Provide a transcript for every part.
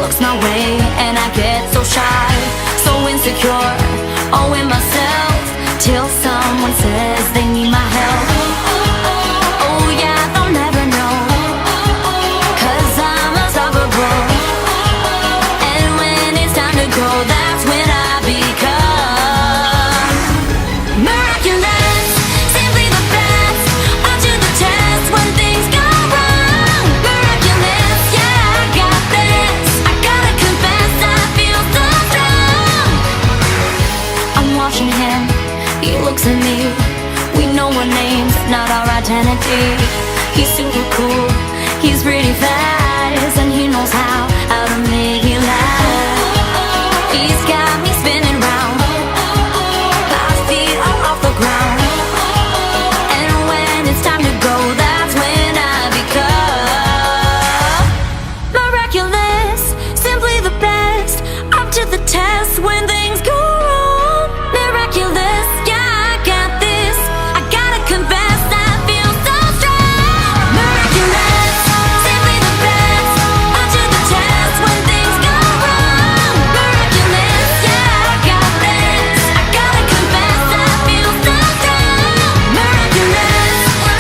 looks my way, and I get so shy, so insecure, all in myself, till someone says they need my help. Oh yeah, they'll never know, 'cause I'm unstoppable. And when it's time to go, that's when I become miraculous, simply the best, up to the test when things go wrong. Miraculous, yeah, I got this. I gotta confess, I feel so strong. I'm watching him, he looks at me. We know our names, not our identity. He's super cool, he's pretty fast, and he knows how to make me laugh. He's got me spinning round, my feet are off the ground. And when it's time to go, that's when I become miraculous, simply the best, up to the test when things go wrong. Miraculous, yeah, I got this. I gotta confess, I feel so strong. Miraculous, simply the best, up to the test when things go wrong. Miraculous, yeah, I got this. I gotta confess, I feel so strong. Miraculous,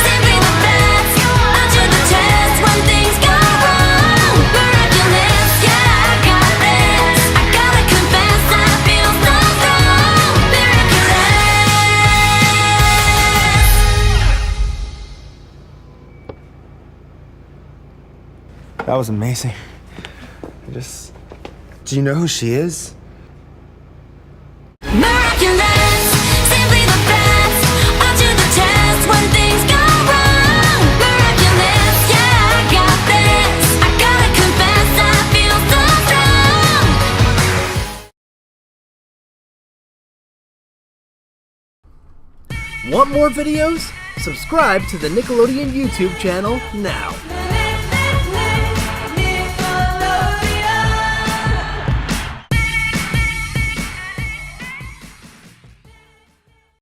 simply the best, up to the test when things go wrong. Miraculous, yeah, I got this. I gotta confess, I feel so strong. Miraculous. That was amazing. Do you know who she is? Miraculous, simply the best, up to the test when things go wrong. Miraculous, yeah, I got this. I gotta confess, I feel so strong. Want more videos? Subscribe to the Nickelodeon YouTube channel now.